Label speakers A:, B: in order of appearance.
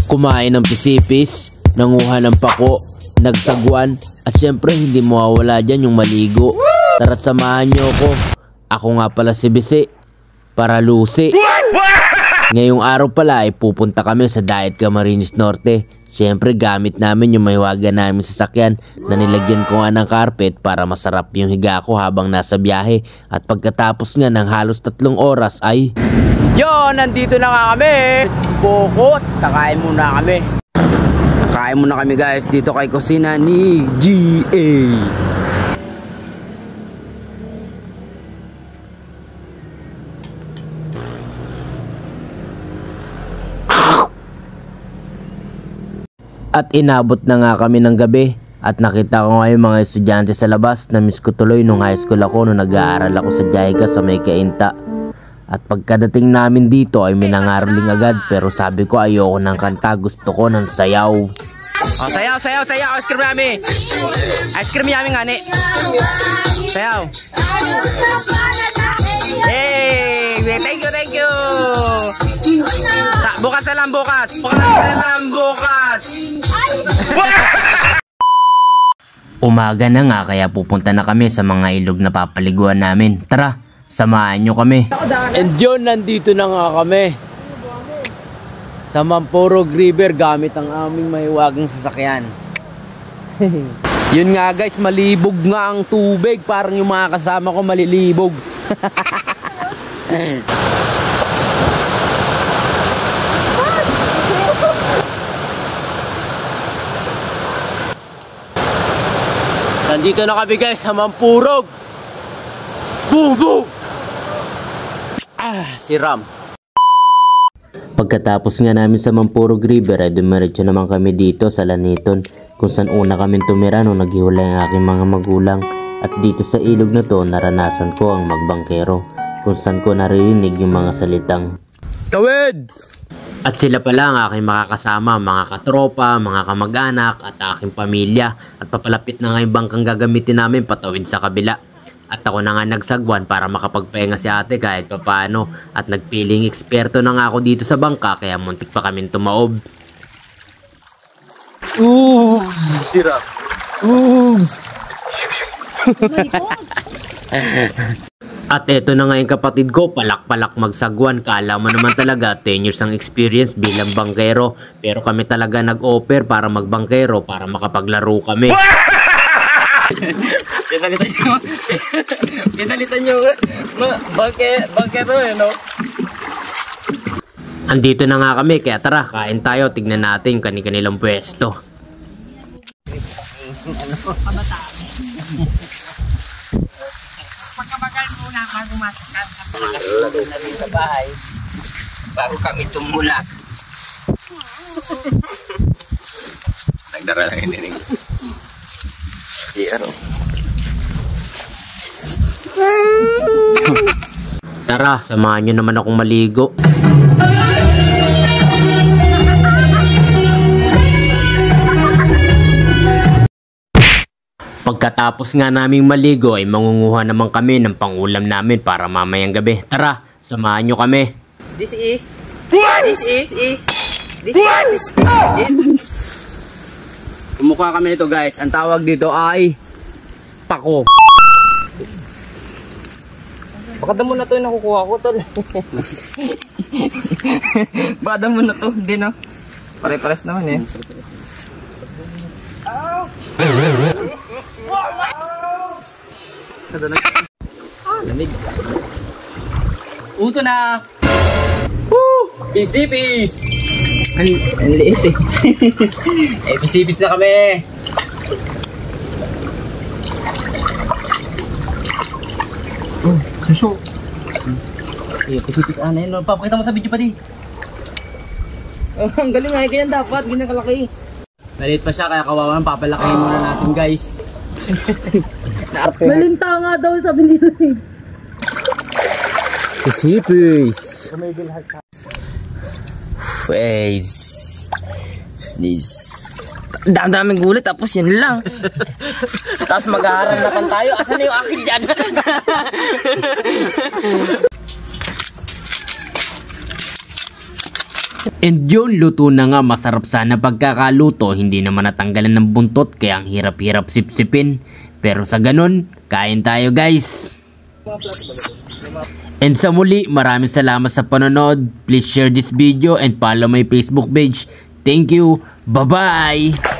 A: Kumain ng pisipis, nanguha ng pako, nagsagwan, at syempre hindi mawawala dyan yung maligo. Tara't samahan nyo ako. Ako nga pala si Bisi, para Lucy. Ngayong araw pala ay pupunta kami sa Diet Camarines Norte. Syempre gamit namin yung mahiwaga namin sasakyan na nilagyan ko nga ng carpet para masarap yung higa ko habang nasa biyahe. At pagkatapos nga ng halos 3 oras ay... Yo, nandito na nga kami sa Bokot. Kakain muna kami. Kakain muna kami guys dito kay kusina ni GA. At inabot na nga kami ng gabi at nakita ko nga yung mga estudyante sa labas. Na-miss ko tuloy nung high school ako nung nag-aaral ako sa Jaica sa may Kainta. At pagkadating namin dito ay minangaroling agad, pero sabi ko ayoko ng kanta, gusto ko ng sayaw. Oh, sayaw, sayaw, sayaw, ice cream yummy. Ice cream yummy nga ni. Sayaw. Hey, thank you, thank you. Bukas na lang bukas. Bukas na lang bukas. Umaga na nga kaya pupunta na kami sa mga ilog na papaliguan namin. Tara, samahan nyo kami. And yun, nandito na nga kami sa Mampurog River gamit ang aming mahiwagang sasakyan. Yun nga guys, malibog nga ang tubig. Parang yung mga kasama ko malilibog. Nandito na kami guys sa Mampurog. Boom, boom! Si Ram. Pagkatapos nga namin sa Mampurog River ay dumiretso naman kami dito sa Laniton, kung saan una kami tumira nung naghiwalay ang aking mga magulang. At dito sa ilog na to naranasan ko ang magbangkero, kung saan ko naririnig yung mga salitang tawid! At sila pala ang aking makakasama, mga katropa, mga kamag-anak at aking pamilya. At papalapit na nga yung bangkang gagamitin namin patawid sa kabila. At ako na nga nagsagwan para makapagpahinga si ate kahit papaano. At nagpiling eksperto na nga ako dito sa bangka kaya muntik pa kaming tumaob. Sira. At eto na nga yung kapatid ko, palak-palak magsagwan. Kala mo naman talaga 10 years ang experience bilang bangkero. Pero kami talaga nag-offer para magbangkero para makapaglaro kami. Pinalitan nyo bangkero no? Andito na nga kami kaya tara kain tayo. Tignan natin kani-kanilang pwesto.
B: Pagkabagal muna bago masakit. Lalo na rin sa bahay bago kami tumulak. Nagdara lang hindi rin.
A: Tara, samahan nyo naman akong maligo. Pagkatapos nga naming maligo ay mangunguha naman kami ng pangulam namin para mamayang gabi. Tara, samahan nyo kami.
B: This is
A: Kumukha kami nito guys. Ang tawag dito ay pako.
B: Baka mo na to yung nakukuha ko tol. Baka mo na to, hindi no? Pare-pares naman eh. Lamig. Uto na. Pisipis. Ang liit eh. Pisipis na kami. Suso. Pisipis na yun. Papakita mo sa video pa di. Ang galing nga. Kaya dapat. Ganyan kalaki.
A: Maliit pa siya kaya kawawa. Papalakihin muna natin guys.
C: Malinta nga daw sabi nila.
A: Pisipis. This.
B: Daming gulit tapos yun lang. Tapos mag-aaral na pan tayo. Asan na yung akin dyan?
A: And yun, luto na nga. Masarap sana pagkakaluto. Hindi naman natanggalan ng buntot kaya ang hirap-hirap sipsipin. Pero sa ganun, kain tayo guys. And sa muli, maraming salamat sa panonood. Please share this video and follow my Facebook page. Thank you. Bye-bye!